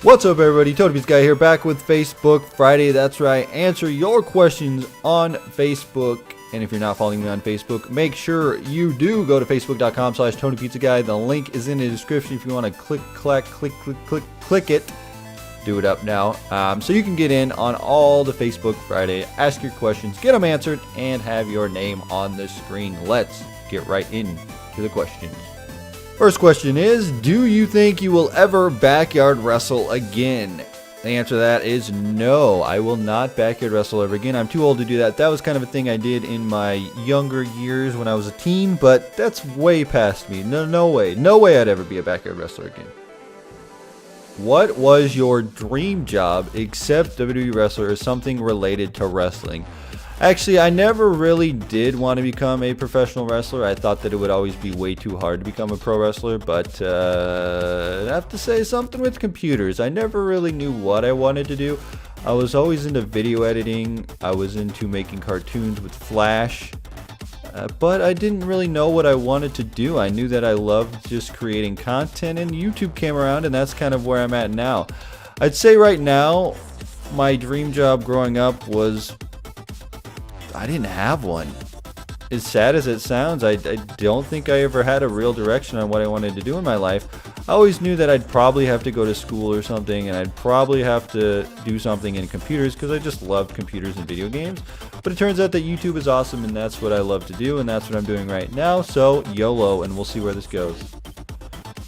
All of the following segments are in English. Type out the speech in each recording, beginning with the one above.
What's up, everybody? Televisor guy here, back with Facebook Friday. That's right, answer your questions on Facebook. And if you're not following me on Facebook, make sure you do go to facebook.com/TonyPizzaGuy. The link is in the description if you want to click it. Do it up now, so you can get in on all the Facebook Friday, ask your questions, get them answered, and have your name on the screen. Let's get right into the questions. First question is, do you think you will ever backyard wrestle again? The answer to that is no. I will not backyard wrestle ever again. I'm too old to do that. That was kind of a thing I did in my younger years when I was a teen, but that's way past me. No way. No way I'd ever be a backyard wrestler again. What was your dream job except WWE wrestler or something related to wrestling? Actually, I never really did want to become a professional wrestler. I thought that it would always be way too hard to become a pro wrestler, but I have to say something with computers. I never really knew what I wanted to do. I was always into video editing. I was into making cartoons with Flash, but I didn't really know what I wanted to do. I knew that I loved just creating content, and YouTube came around, and that's kind of where I'm at now. I'd say right now, my dream job growing up was... I didn't have one. As sad as it sounds, I don't think I ever had a real direction on what I wanted to do in my life. I always knew that I'd probably have to go to school or something, and I'd probably have to do something in computers because I just loved computers and video games. But it turns out that YouTube is awesome, and that's what I love to do, and that's what I'm doing right now. So YOLO, and we'll see where this goes.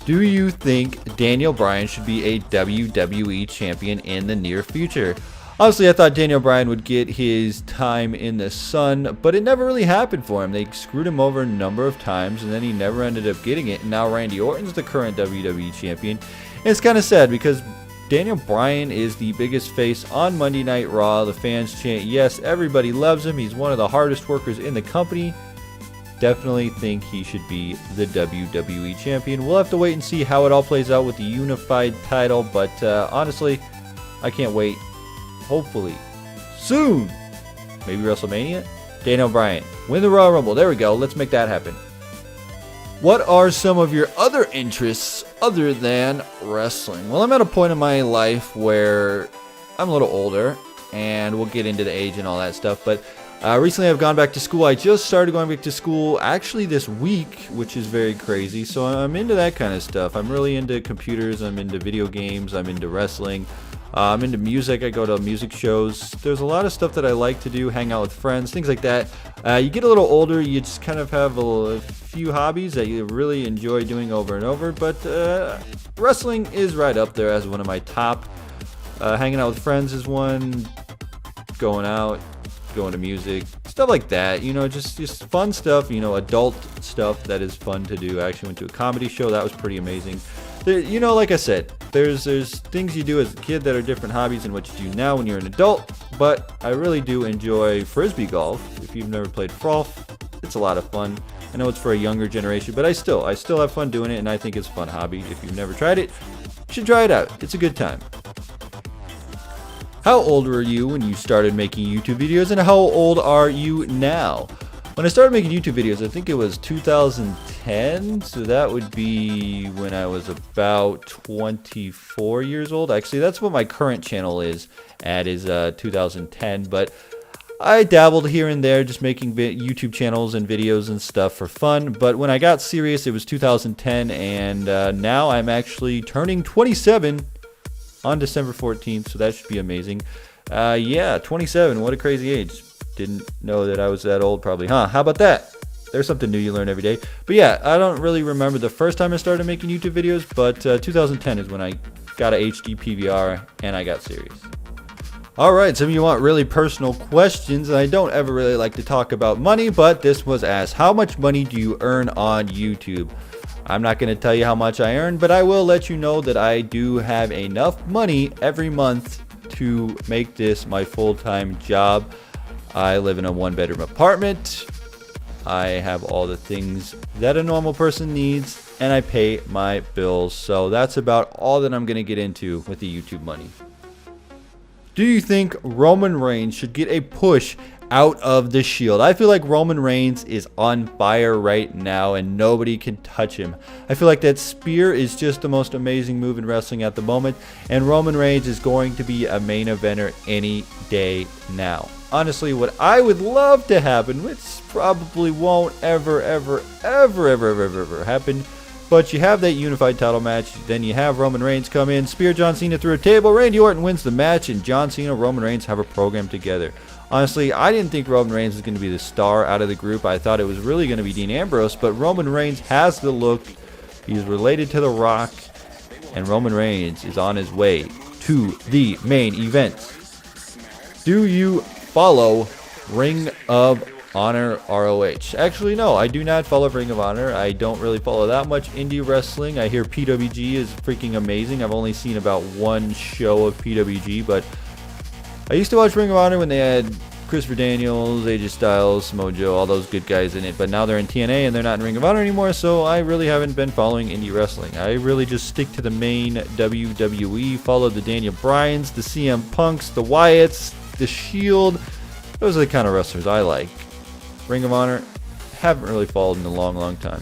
Do you think Daniel Bryan should be a WWE champion in the near future? Honestly, I thought Daniel Bryan would get his time in the sun, but it never really happened for him. They screwed him over a number of times, and then he never ended up getting it. And now Randy Orton's the current WWE champion. And it's kind of sad because Daniel Bryan is the biggest face on Monday Night Raw. The fans chant, yes, everybody loves him. He's one of the hardest workers in the company. Definitely think he should be the WWE champion. We'll have to wait and see how it all plays out with the unified title, but honestly, I can't wait. Hopefully soon, maybe WrestleMania. Daniel Bryan, win the Royal Rumble. There we go. Let's make that happen. What are some of your other interests other than wrestling? Well, I'm at a point in my life where I'm a little older, and we'll get into the age and all that stuff, but recently I've gone back to school. I just started going back to school actually this week, which is very crazy. So I'm into that kind of stuff. I'm really into computers. I'm into video games. I'm into wrestling. I'm into music. I go to music shows. There's a lot of stuff that I like to do, hang out with friends, things like that. You get a little older, you just kind of have a few hobbies that you really enjoy doing over and over, but wrestling is right up there as one of my top. Hanging out with friends is one, going out, going to music, stuff like that, you know, just fun stuff, you know, adult stuff that is fun to do. I actually went to a comedy show. That was pretty amazing. You know, like I said, there's things you do as a kid that are different hobbies than what you do now when you're an adult, but I really do enjoy frisbee golf. If you've never played golf, it's a lot of fun. I know it's for a younger generation, but I still have fun doing it, and I think it's a fun hobby. If you've never tried it, you should try it out. It's a good time. How old were you when you started making YouTube videos, and how old are you now? When I started making YouTube videos, I think it was 2010, so that would be when I was about 24 years old. Actually, that's what my current channel is 2010, but I dabbled here and there just making YouTube channels and videos and stuff for fun. But when I got serious, it was 2010, and now I'm actually turning 27 on December 14th, so that should be amazing. Yeah, 27, what a crazy age. Didn't know that I was that old probably, huh? How about that? There's something new you learn every day. But yeah, I don't really remember the first time I started making YouTube videos, but 2010 is when I got a HD PVR and I got serious. Alright, some of you want really personal questions, and I don't ever really like to talk about money, but this was asked, how much money do you earn on YouTube? I'm not going to tell you how much I earn, but I will let you know that I do have enough money every month to make this my full-time job. I live in a one-bedroom apartment. I have all the things that a normal person needs, and I pay my bills. So that's about all that I'm going to get into with the YouTube money. Do you think Roman Reigns should get a push out of the Shield. I feel like Roman Reigns is on fire right now and nobody can touch him. I feel like that spear is just the most amazing move in wrestling at the moment, and Roman Reigns is going to be a main eventer any day now. Honestly, what I would love to happen, which probably won't ever happen, but you have that unified title match, then you have Roman Reigns come in, spear John Cena through a table, Randy Orton wins the match, and John Cena and Roman Reigns have a program together. Honestly, I didn't think Roman Reigns was going to be the star out of the group. I thought it was really going to be Dean Ambrose, but Roman Reigns has the look. He's related to The Rock, and Roman Reigns is on his way to the main event. Do you follow Ring of Honor ROH? Actually, no, I do not follow Ring of Honor. I don't really follow that much indie wrestling. I hear PWG is freaking amazing. I've only seen about one show of PWG, but I used to watch Ring of Honor when they had Christopher Daniels, AJ Styles, Mojo, all those good guys in it, but now they're in TNA and they're not in Ring of Honor anymore, so I really haven't been following indie wrestling. I really just stick to the main WWE, follow the Daniel Bryans, the CM Punks, the Wyatts, the Shield. Those are the kind of wrestlers I like. Ring of Honor, haven't really followed in a long time.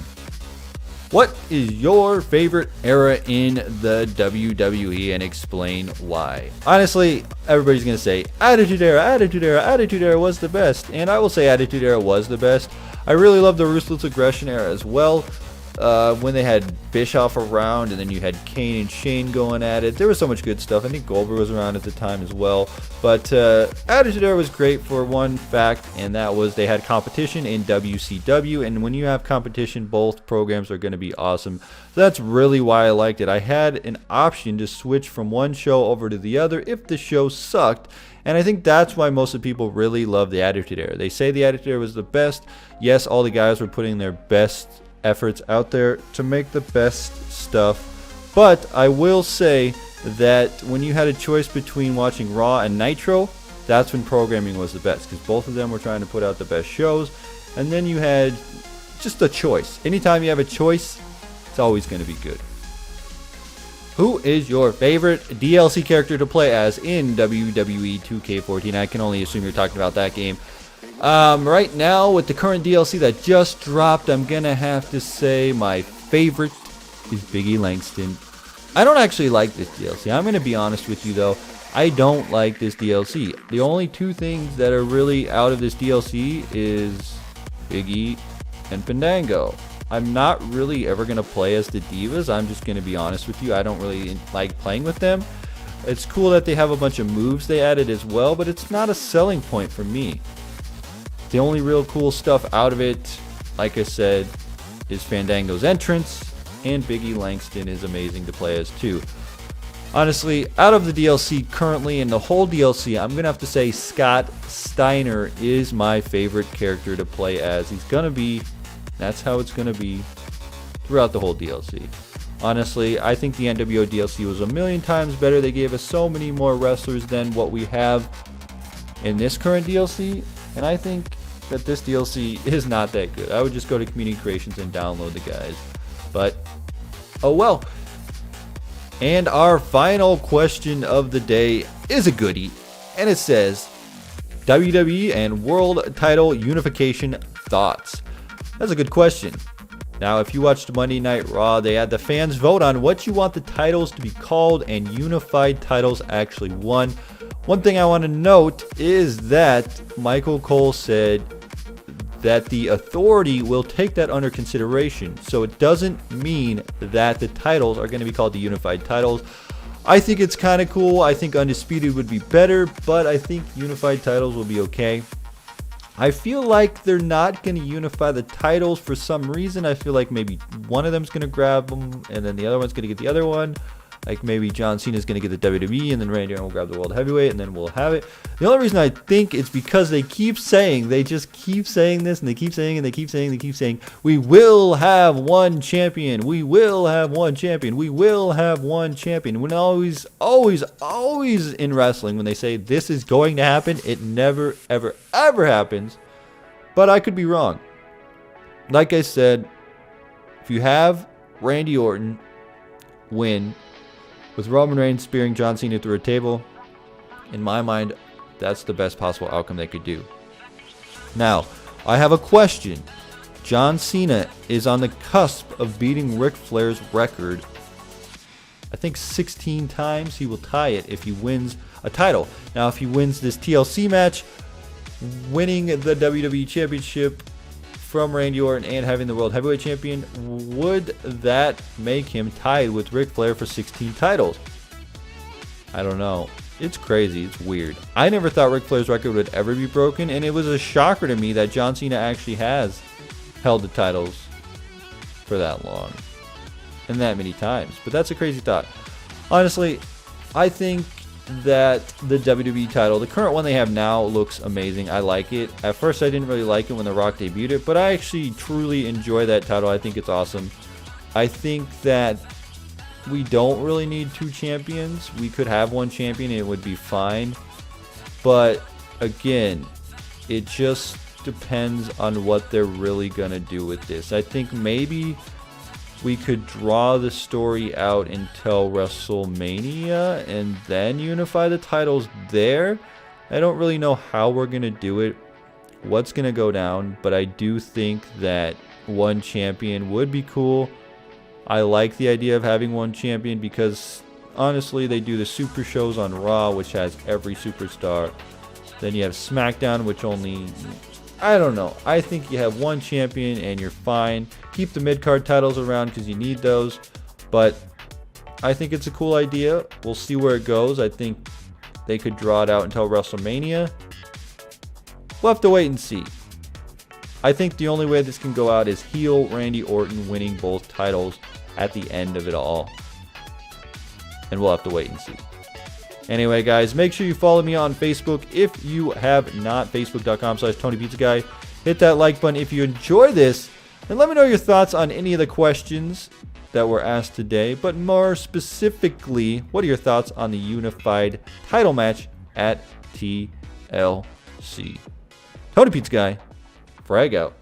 What is your favorite era in the WWE, and explain why? Honestly, everybody's going to say Attitude Era, Attitude Era, Attitude Era was the best, and I will say Attitude Era was the best. I really love the Ruthless Aggression Era as well. When they had Bischoff around, and then you had Kane and Shane going at it. There was so much good stuff. I think Goldberg was around at the time as well. But Attitude Era was great for one fact, and that was they had competition in WCW. And when you have competition, both programs are going to be awesome. So that's really why I liked it. I had an option to switch from one show over to the other if the show sucked. And I think that's why most of the people really love the Attitude Era. They say the Attitude Era was the best. Yes, all the guys were putting their best efforts out there to make the best stuff, but I will say that when you had a choice between watching Raw and Nitro, that's when programming was the best, because both of them were trying to put out the best shows, and then you had just a choice. Anytime you have a choice, it's always going to be good. Who is your favorite DLC character to play as in WWE 2K14? I can only assume you're talking about that game. Right now, with the current DLC that just dropped, I'm gonna have to say my favorite is Big E Langston. I don't actually like this DLC. I'm gonna be honest with you though. I don't like this DLC. The only two things that are really out of this DLC is Big E and Fandango. I'm not really ever gonna play as the Divas. I'm just gonna be honest with you. I don't really like playing with them. It's cool that they have a bunch of moves they added as well, but it's not a selling point for me. The only real cool stuff out of it, like I said, is Fandango's entrance, and Big E Langston is amazing to play as too. Honestly, out of the DLC currently and the whole DLC, I'm going to have to say Scott Steiner is my favorite character to play as. He's going to be, that's how it's going to be throughout the whole DLC. Honestly, I think the NWO DLC was a million times better. They gave us so many more wrestlers than what we have in this current DLC. And I think that this DLC is not that good. I would just go to Community Creations and download the guys. But, oh well. And our final question of the day is a goodie. And it says, WWE and World Title Unification thoughts. That's a good question. Now, if you watched Monday Night Raw, they had the fans vote on what you want the titles to be called, and unified titles actually won. One thing I want to note is that Michael Cole said that the authority will take that under consideration. So it doesn't mean that the titles are going to be called the unified titles. I think it's kind of cool. I think Undisputed would be better, but I think unified titles will be okay. I feel like they're not going to unify the titles for some reason. I feel like maybe one of them's going to grab them, and then the other one's going to get the other one. Like maybe John Cena's going to get the WWE, and then Randy Orton will grab the World Heavyweight, and then we'll have it. The only reason I think it's because they just keep saying this, and they keep saying, we will have one champion, we will have one champion, we will have one champion. When always in wrestling, when they say this is going to happen, it never, ever happens. But I could be wrong. Like I said, if you have Randy Orton win with Roman Reigns spearing John Cena through a table, in my mind, that's the best possible outcome they could do. Now, I have a question. John Cena is on the cusp of beating Ric Flair's record. I think 16 times. He will tie it if he wins a title. Now, if he wins this TLC match, winning the WWE Championship from Randy Orton and having the World Heavyweight Champion, would that make him tied with Ric Flair for 16 titles? I don't know. It's crazy. It's weird. I never thought Ric Flair's record would ever be broken, and it was a shocker to me that John Cena actually has held the titles for that long and that many times. But that's a crazy thought. Honestly, I think that the WWE title, the current one they have now, looks amazing. I like it. At first, I didn't really like it when The Rock debuted it, but I actually truly enjoy that title. I think it's awesome. I think that we don't really need two champions. We could have one champion and it would be fine. But again, it just depends on what they're really going to do with this. I think maybe we could draw the story out until WrestleMania and then unify the titles there. I don't really know how we're going to do it, what's going to go down, but I do think that one champion would be cool. I like the idea of having one champion because honestly, they do the super shows on Raw, which has every superstar. Then you have SmackDown, which only, I don't know. I think you have one champion and you're fine. Keep the mid-card titles around because you need those. But I think it's a cool idea. We'll see where it goes. I think they could draw it out until WrestleMania. We'll have to wait and see. I think the only way this can go out is heel Randy Orton winning both titles at the end of it all. And we'll have to wait and see. Anyway, guys, make sure you follow me on Facebook if you have not. Facebook.com/TonyPizzaGuy. Hit that like button if you enjoy this. And let me know your thoughts on any of the questions that were asked today. But more specifically, what are your thoughts on the unified title match at TLC? Tony Pizza Guy, frag out.